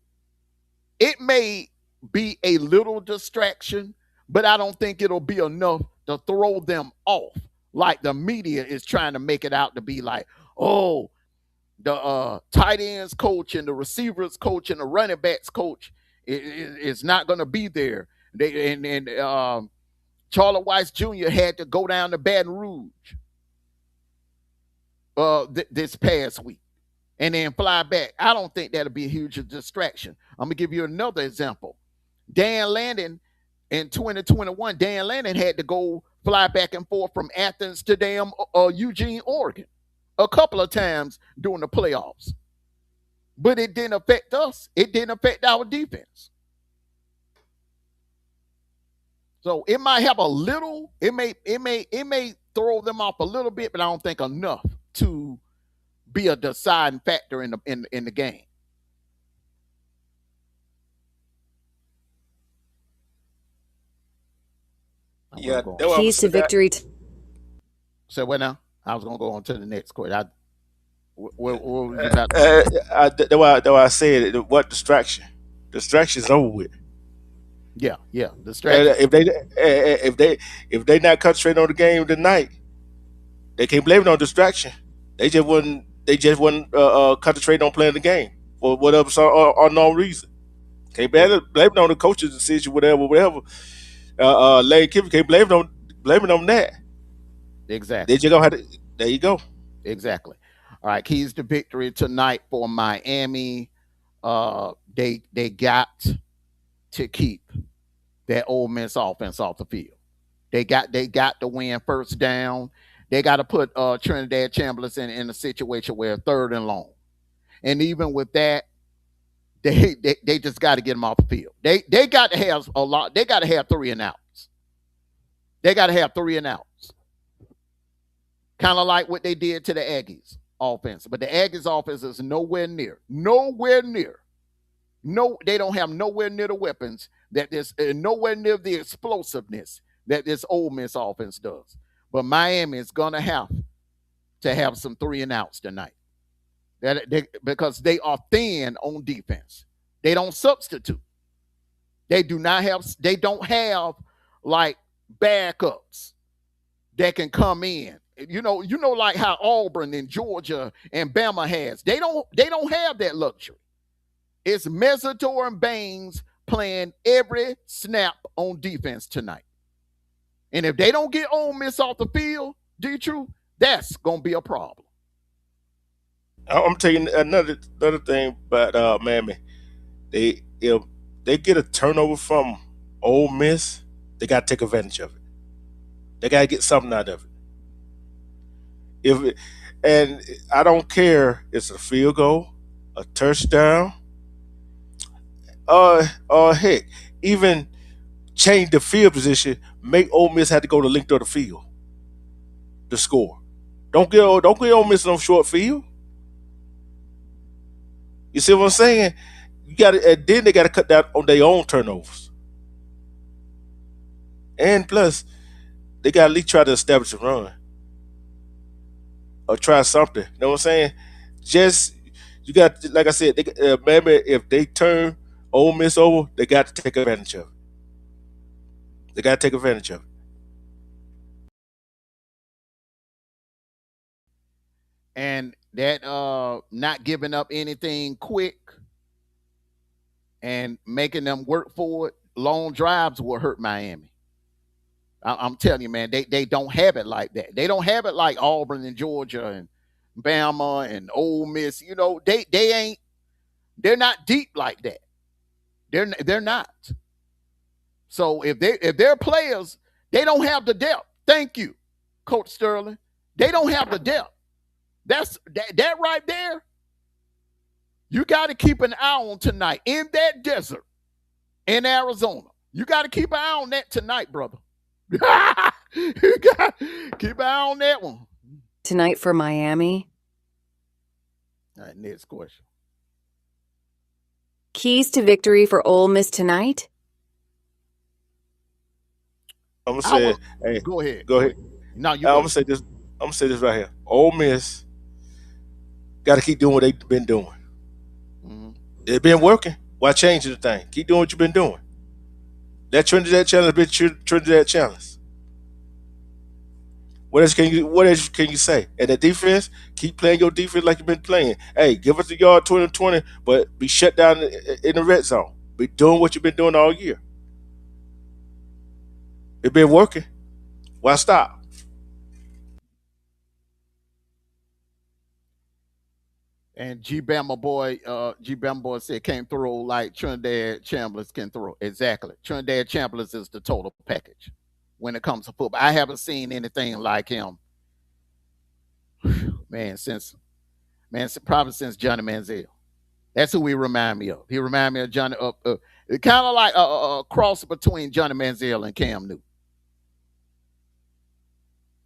it may be a little distraction, but I don't think it'll be enough to throw them off. Like the media is trying to make it out to be like, oh, the tight ends coach and the receivers coach and the running backs coach is not going to be there. And Charlie Weiss Jr. had to go down to Baton Rouge this past week and then fly back. I don't think that'll be a huge distraction. I'm gonna give you another example. Dan Lanning in 2021, Dan Lanning had to go fly back and forth from Athens to damn Eugene, Oregon, a couple of times during the playoffs. But it didn't affect us. It didn't affect our defense. So it might have a little. It may throw them off a little bit, but I don't think enough to be a deciding factor in the game. Where I'm Yeah, going. that what I Keys was to that. victory. So what now? I was gonna go on to the next question. What were you about to say? That why I said it. What distraction? Distraction's over with. Yeah. And Distraction. if they not concentrating on the game tonight, they can't blame it on distraction. They just wasn't concentrating on playing the game for whatever unknown reason. Can't blame it on the coach's decision, whatever. Lane Kiffin can't blame it on that. They Exactly. just gonna have to. There you go. Exactly. All right. Keys to victory tonight for Miami. They got to keep that Ole Miss offense off the field. They got to win first down. They got to put Trinidad Chambliss in a situation where third and long. And even with that, they just got to get them off the field. They got to have a lot. They got to have three and outs. They got to have three and outs. Kind of like what they did to the Aggies offense. But the Aggies offense is nowhere near. No, they don't have nowhere near the weapons that this, nowhere near the explosiveness that this Ole Miss offense does. But Miami is gonna have to have some three and outs tonight. Because they are thin on defense. They don't substitute. They do not have. They don't have like backups that can come in like how Auburn and Georgia and Bama has. They don't have that luxury. It's Mesidor and Baines playing every snap on defense tonight. And if they don't get Ole Miss off the field, D-True, that's gonna be a problem. I'm taking another thing about Miami. They if they get a turnover from Ole Miss, they got to take advantage of it. They got to get something out of it. If it, and I don't care, it's a field goal, a touchdown, heck, even change the field position, make Ole Miss have to go to length of the field to score. Don't get Ole Miss on short field. You see what I'm saying? You got to, and then they got to cut down on their own turnovers. And plus, they got to at least try to establish a run or try something. You know what I'm saying? Just you got, like I said, maybe if they turn Ole Miss over, they got to take advantage of it. They got to take advantage of it. And that not giving up anything quick and making them work for it, long drives will hurt Miami. I'm telling you, man, they don't have it like that. They don't have it like Auburn and Georgia and Bama and Ole Miss. They ain't. They're not deep like that. They're not. So if they're players, they don't have the depth. Thank you, Coach Sterling. They don't have the depth. That right there. You got to keep an eye on tonight in that desert in Arizona. You got to keep an eye on that tonight, brother. You got keep an eye on that one. Tonight for Miami. All right, next question. Keys to victory for Ole Miss tonight? I'm gonna say, hey, go ahead. go ahead. No, you. I'm gonna say this. I'm gonna say this right here. Ole Miss got to keep doing what they've been doing. Mm-hmm. They've been working. Why change the thing? Keep doing what you've been doing. That Trinidad challenge been Trinidad challenge. What else can you say? And the defense, keep playing your defense like you've been playing. Hey, give us the yard 20-20, but be shut down in the red zone. Be doing what you've been doing all year. It been working. Why stop? And G Bama boy said can't throw like Trinidad Chambliss can throw. Exactly. Trinidad Chambliss is the total package when it comes to football. I haven't seen anything like him. Man, probably since Johnny Manziel. That's who he remind me of. He remind me of Johnny kind of like a cross between Johnny Manziel and Cam Newton.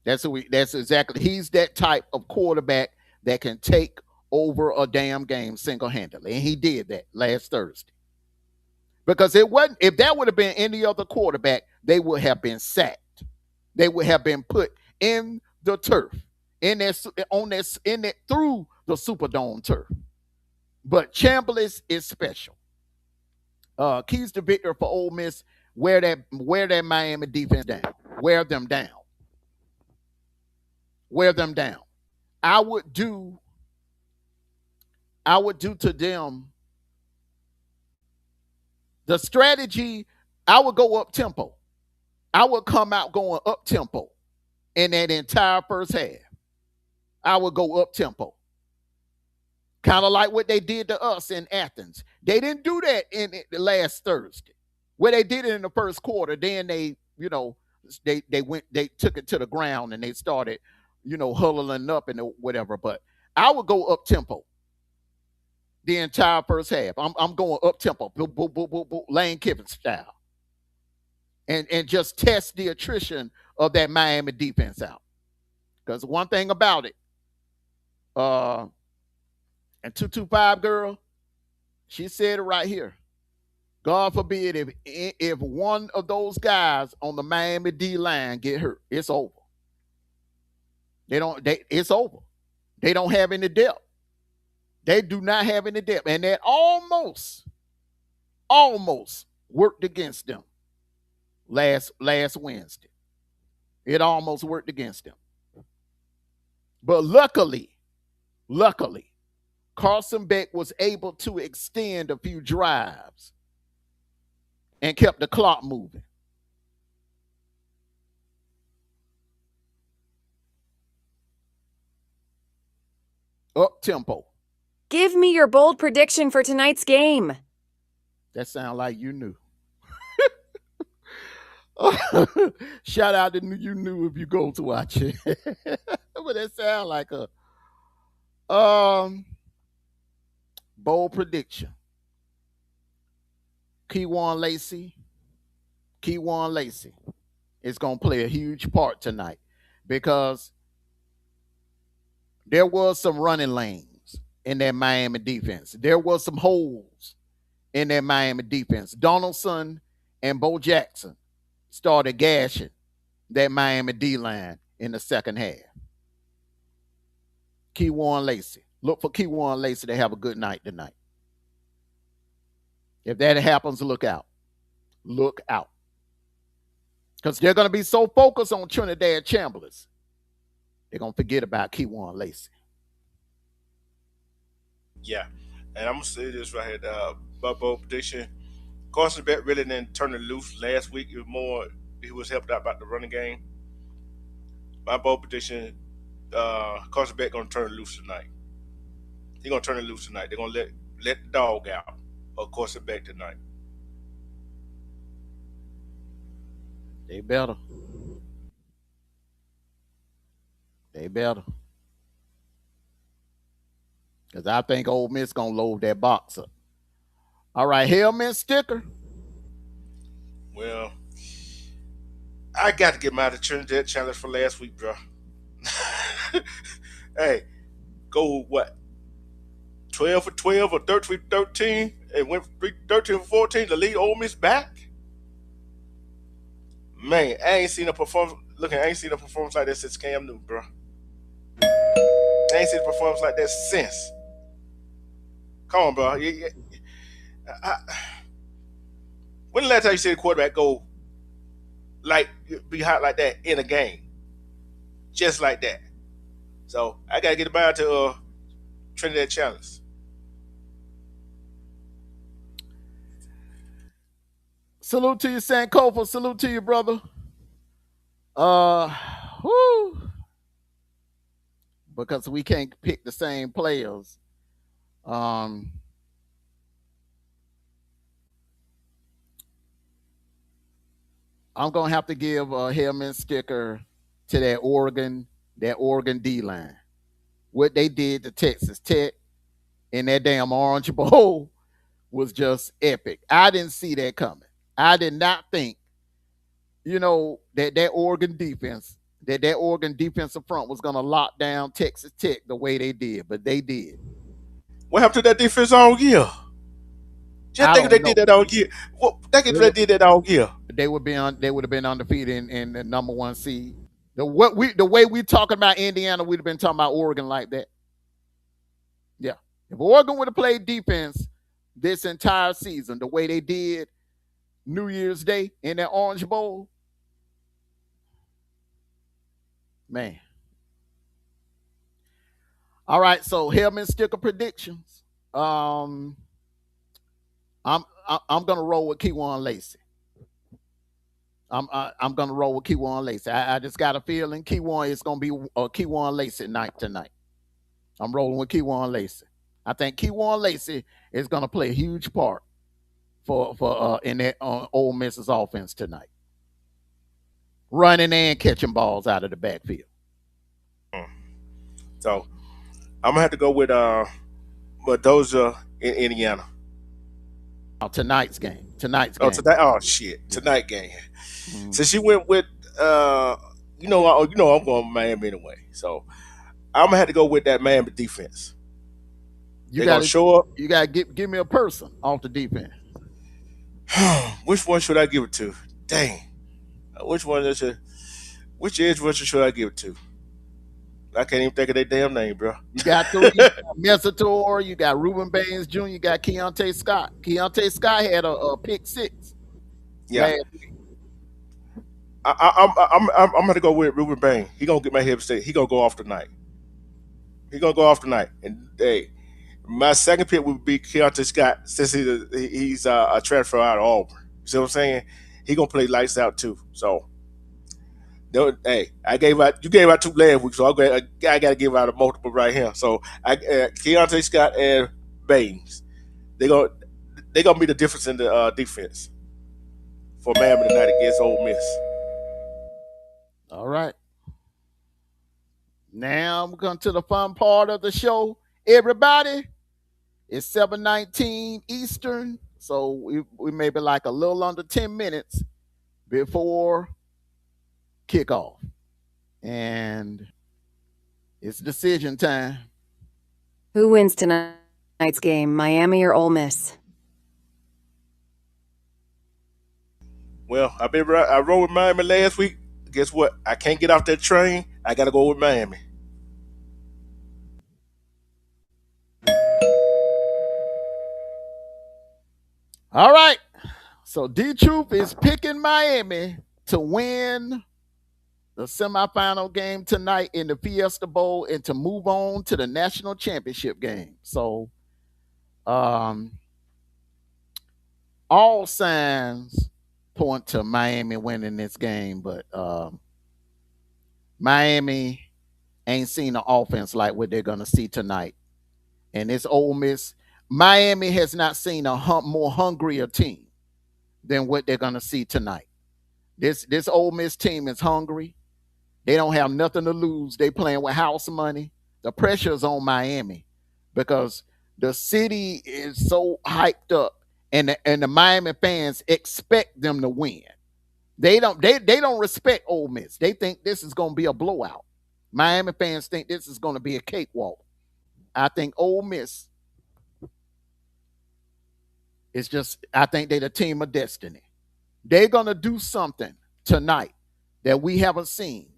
That's exactly. He's that type of quarterback that can take over a damn game single-handedly. And he did that last Thursday. Because if that would have been any other quarterback, they would have been sacked. They would have been put in the turf, through the Superdome turf. But Chambliss is special. Keys to victory for Ole Miss, wear that Miami defense down. Wear them down. Wear them down. I would do to them the strategy. I would go up tempo. I would come out going up tempo in that entire first half. I would go up tempo. Kind of like what they did to us in Athens. They didn't do that in the last Thursday. Where they did it in the first quarter, then they took it to the ground and they started, huddling up and whatever. But I would go up tempo the entire first half. I'm going up tempo, boop, boop, boop, boop, boop, Lane Kiffin style, and just test the attrition of that Miami defense out. Because one thing about it, and 225 girl, she said it right here. God forbid if one of those guys on the Miami D line get hurt, it's over. It's over. They don't have any depth. They do not have any depth. And that almost worked against them last Wednesday. It almost worked against them. But luckily, Carson Beck was able to extend a few drives and kept the clock moving. Up tempo. Give me your bold prediction for tonight's game. That sound like you knew. Shout out to you knew if you go to watch it. But that sound like a um bold prediction. Keywan Lacey, Keywan Lacey is gonna play a huge part tonight because there was some running lanes in that Miami defense. There was some holes in that Miami defense. Donaldson and Bo Jackson started gashing that Miami D line in the second half. Keywan Lacey. Look for Keywan Lacey to have a good night tonight. If that happens, look out. Look out. Because they're going to be so focused on Trinidad Chambliss, they're going to forget about Keywan Lacey. Yeah, and I'm gonna say this right here. My bold prediction: Carson Beck really didn't turn it loose last week. It was more he was helped out by the running game. My bold prediction: Carson Beck gonna turn it loose tonight. He gonna turn it loose tonight. They're gonna let the dog out of Carson Beck tonight. They better. They better. Because I think Ole Miss going to load that box up. All right, helmet sticker. Well, I got to get my Trinidad challenge for last week, bro. Hey, go what? 12 for 12 or 13 for 13 and went 13 for 14 to lead Ole Miss back? Man, I ain't seen a performance. I ain't seen a performance like that since Cam Newton, bro. I ain't seen a performance like that since. Come on, bro. I, when the last time you seen a quarterback go like be hot like that in a game, just like that? So I gotta get the ball to Trinidad Challenge. Salute to you, Sankofa. Salute to you, brother. Uh, whoo. Because we can't pick the same players. Um, I'm gonna have to give a helmet sticker to that Oregon D line. What they did to Texas Tech in that damn Orange Bowl was just epic. I didn't see that coming. I did not think, that that Oregon defensive front was gonna lock down Texas Tech the way they did, but they did. What happened to that defense all year? Just I think if they don't know. did that all year. What? Think if They they would did that all year. they would have been undefeated in the number one seed. The way we talking about Indiana, we'd have been talking about Oregon like that. Yeah. If Oregon would have played defense this entire season the way they did New Year's Day in that Orange Bowl, man. All right, so helmet sticker predictions. Um, I'm gonna roll with Keywan Lacey. I'm gonna roll with Keywan Lacey. I just got a feeling Keywan is gonna be a Keywan Lacey night tonight. I'm rolling with Keywan Lacey. I think Keywan Lacey is gonna play a huge part for in that Ole Miss's offense tonight, running and catching balls out of the backfield. So I'm gonna have to go with Mendoza in Indiana. Now, tonight's game. Tonight's Oh, game. tonight. Oh shit, tonight game. Mhm. Since she went with I'm going Miami anyway. So I'm gonna have to go with that Miami defense. You They're gonna gotta show up. you gotta give me a person off the defense. Which one should I give it to? Dang. Which one should? Which edge rusher should I give it to? I can't even think of their damn name, bro. You got three. You got Messator, you got Ruben Baines Jr., you got Keontae Scott. Keontae Scott had a pick six Yeah, last week. I'm gonna go with Ruben Bain. He gonna get my head state. He gonna go off tonight. He gonna go off tonight. And hey, my second pick would be Keontae Scott since he's a transfer out of Auburn. You see what I'm saying? He gonna play lights out too. So hey, you gave out two last week, so I got to give out a multiple right here. So Keontae Scott and Baines, they gonna they gonna be the difference in the defense for Miami tonight against Ole Miss. All right. Now we're going to the fun part of the show. Everybody, it's 7:19 Eastern. So we may be like a little under 10 minutes before kickoff. And it's decision time. Who wins tonight's game, Miami or Ole Miss? Well, I rode with Miami last week. Guess what? I can't get off that train. I got to go with Miami. All right. So D Truth is picking Miami to win the semifinal game tonight in the Fiesta Bowl and to move on to the national championship game. So all signs point to Miami winning this game, but Miami ain't seen an offense like what they're gonna see tonight. And it's Ole Miss. Miami has not seen a more hungrier team than what they're gonna see tonight. This Ole Miss team is hungry. They don't have nothing to lose. They playing with house money. The pressure's on Miami because the city is so hyped up, and the Miami fans expect them to win. They don't respect Ole Miss. They think this is going to be a blowout. Miami fans think this is going to be a cakewalk. I think Ole Miss is just. I think they're the team of destiny. They're going to do something tonight that we haven't seen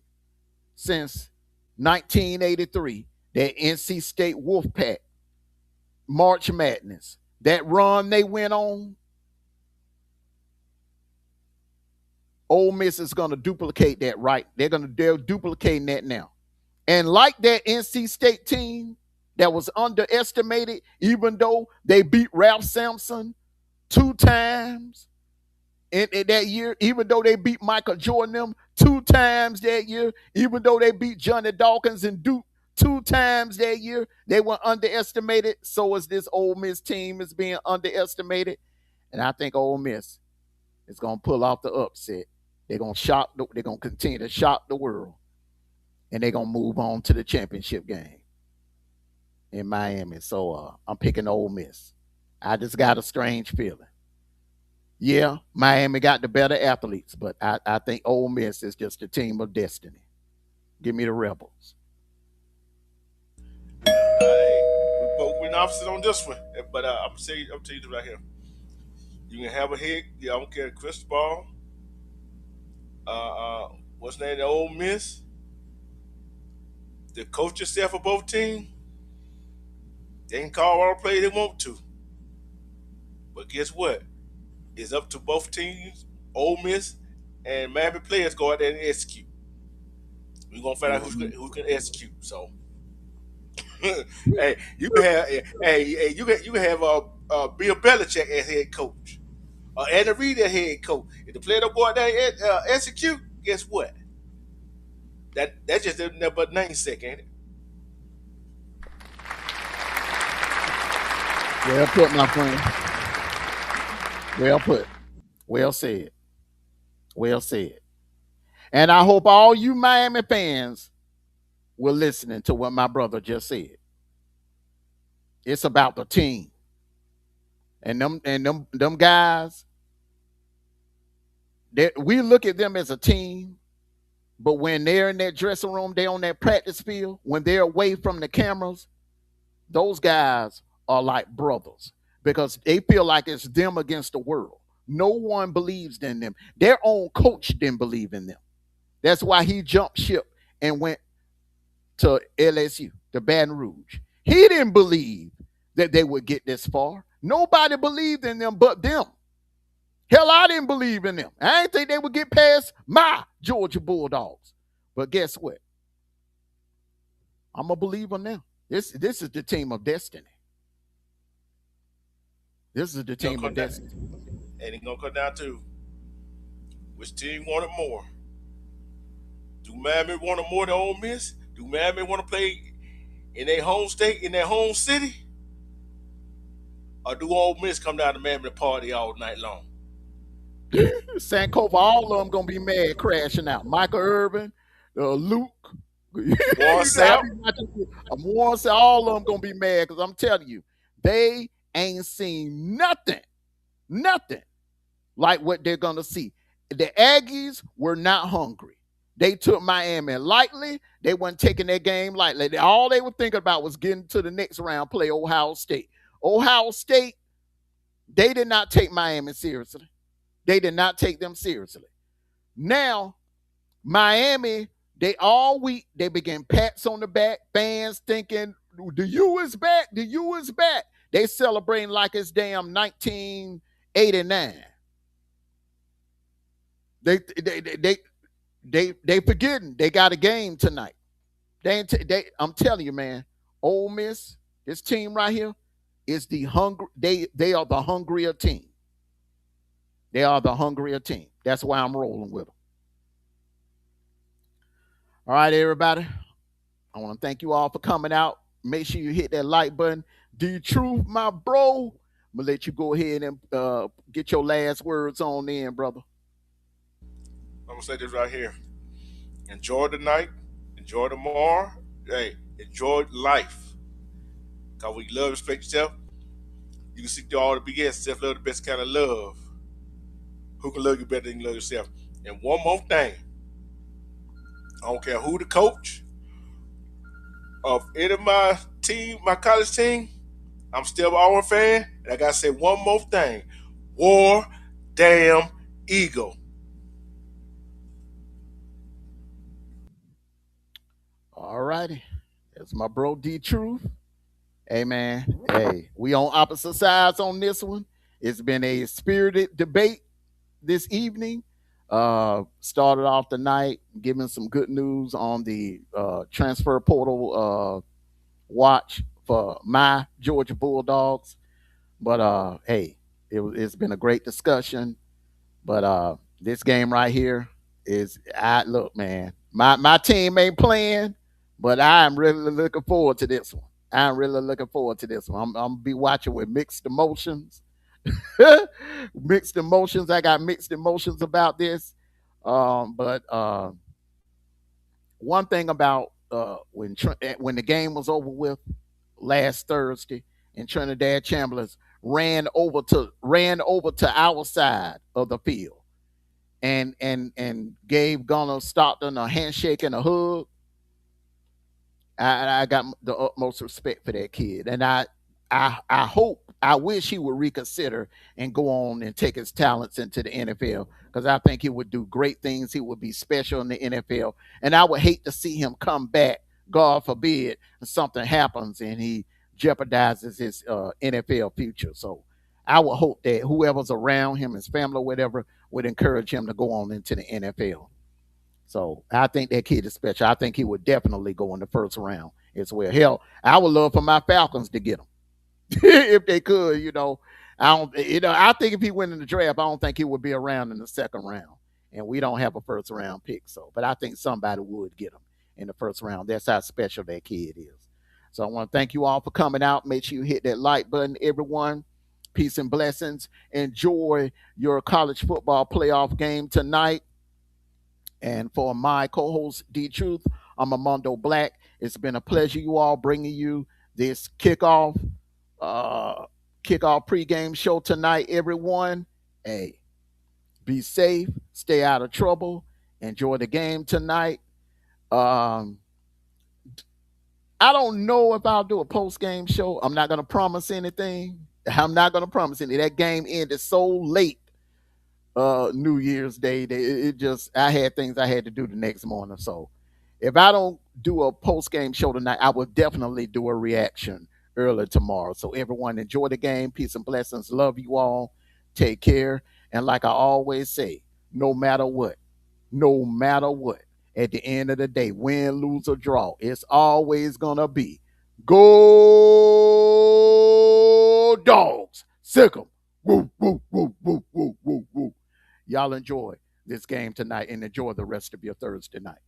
since 1983, that NC State Wolfpack March Madness, that run they went on. Ole Miss is going to duplicate that, right? They're duplicating that now. And like that NC State team that was underestimated, even though they beat Ralph Sampson 2 times in that year, even though they beat Michael Jordan them 2 times that year, even though they beat Johnny Dawkins and Duke 2 times that year, they were underestimated. So is this Ole Miss team is being underestimated. And I think Ole Miss is going to pull off the upset. They're going to continue to shock the world. And they're going to move on to the championship game in Miami. So I'm picking Ole Miss. I just got a strange feeling. Yeah, Miami got the better athletes, but I think Ole Miss is just a team of destiny. Give me the Rebels. We both went opposite on this one, but I'm tell you this right here. You can have a head. Yeah, I don't care. Crystal ball. What's the name? The Ole Miss. The coach yourself for both teams. They can call all the play they want to, but guess what? It's up to both teams. Ole Miss and Miami players go out there and execute. We're gonna find out who can execute. So, hey, you can have you can have Bill Belichick as head coach, Andy Reid as head coach. If the player don't go out there and execute, guess what? That's just never namesake, ain't it? Well put, my friend. Well put. Well said. Well said. And I hope all you Miami fans were listening to what my brother just said. It's about the team. And them guys, we look at them as a team, but when they're in that dressing room, they're on that practice field, when they're away from the cameras, those guys are like brothers because they feel like it's them against the world. No one believes in them. Their own coach didn't believe in them. That's why he jumped ship and went to LSU, to Baton Rouge. He didn't believe that they would get this far. Nobody believed in them but them. Hell, I didn't believe in them. I didn't think they would get past my Georgia Bulldogs. But guess what? I'm a believer now. This is the team of destiny. This is the Gonna team of come down, destiny. and it's gonna come down to which team wanted more. Do Miami want it more than Ole Miss? Do Miami want to play in their home state, in their home city? Or do Ole Miss come down to Miami to party all night long? Sankofa, all of them gonna be mad crashing out. Michael Irvin, Luke. Warren You know, I Sapp, be watching. I'm warning, say all of them gonna be mad because I'm telling you, they ain't seen nothing like what they're gonna see. The Aggies were not hungry. They took Miami lightly. They weren't taking their game lightly. All they were thinking about was getting to the next round, play Ohio State. Ohio State, they did not take Miami seriously. They did not take them seriously. Now, Miami, they all week they began pats on the back, fans thinking the U is back, the U is back. They celebrating like it's damn 1989. They forgetting they got a game tonight. I'm telling you, man, Ole Miss, this team right here is the hungry. They are the hungrier team. They are the hungrier team. That's why I'm rolling with them. All right, everybody. I want to thank you all for coming out. Make sure you hit that like button. D Truth, my bro. I'm gonna let you go ahead and get your last words on in, brother. I'm gonna say this right here. Enjoy the night, enjoy tomorrow. Hey, enjoy life. Cause when you love, respect yourself, you can seek to all the begins. Self love the best kind of love. Who can love you better than you love yourself? And one more thing. I don't care who the coach of any of my team, my college team, I'm still an Auburn fan. And I gotta say one more thing. War damn Eagle. All righty. That's my bro D Truth. Hey man. Hey, we on opposite sides on this one. It's been a spirited debate this evening. Started off the night giving some good news on the transfer portal watch for my Georgia Bulldogs. But hey, it's been a great discussion. But this game right here is I look, man. My team ain't playing, but I'm really looking forward to this one. I'm really looking forward to this one. I'm gonna be watching with mixed emotions. Mixed emotions. I got mixed emotions about this. But one thing about when the game was over with last Thursday, and Trinidad Chambliss ran over to our side of the field and gave Gunnar Stockton a handshake and a hug. I got the utmost respect for that kid, and I hope, I wish he would reconsider and go on and take his talents into the NFL because I think he would do great things. He would be special in the NFL, and I would hate to see him come back. God forbid something happens and he jeopardizes his NFL future. So I would hope that whoever's around him, his family, or whatever, would encourage him to go on into the NFL. So I think that kid is special. I think he would definitely go in the first round as well. Hell, I would love for my Falcons to get him if they could. I don't. I think if he went in the draft, I don't think he would be around in the second round, and we don't have a first round pick. So, but I think somebody would get him in the first round. That's how special that kid is. So I want to thank you all for coming out. Make sure you hit that like button, everyone. Peace and blessings. Enjoy your college football playoff game tonight. And for my co-host D Truth, I'm Amondo Black. It's been a pleasure, you all, bringing you this uh, kickoff pregame show tonight, everyone. Hey, be safe, stay out of trouble, enjoy the game tonight. Um, I don't know if I'll do a post game show. I'm not going to promise anything. I'm not going to promise anything. That game ended so late New Year's Day. It just, I had things I had to do the next morning. So if I don't do a post game show tonight, I will definitely do a reaction early tomorrow. So everyone enjoy the game. Peace and blessings. Love you all. Take care. And like I always say, no matter what, no matter what, at the end of the day, win, lose, or draw, it's always gonna be Go Dogs. Sick 'em. Woo, woo, woo, woo, woo, woo, woo. Y'all enjoy this game tonight and enjoy the rest of your Thursday night.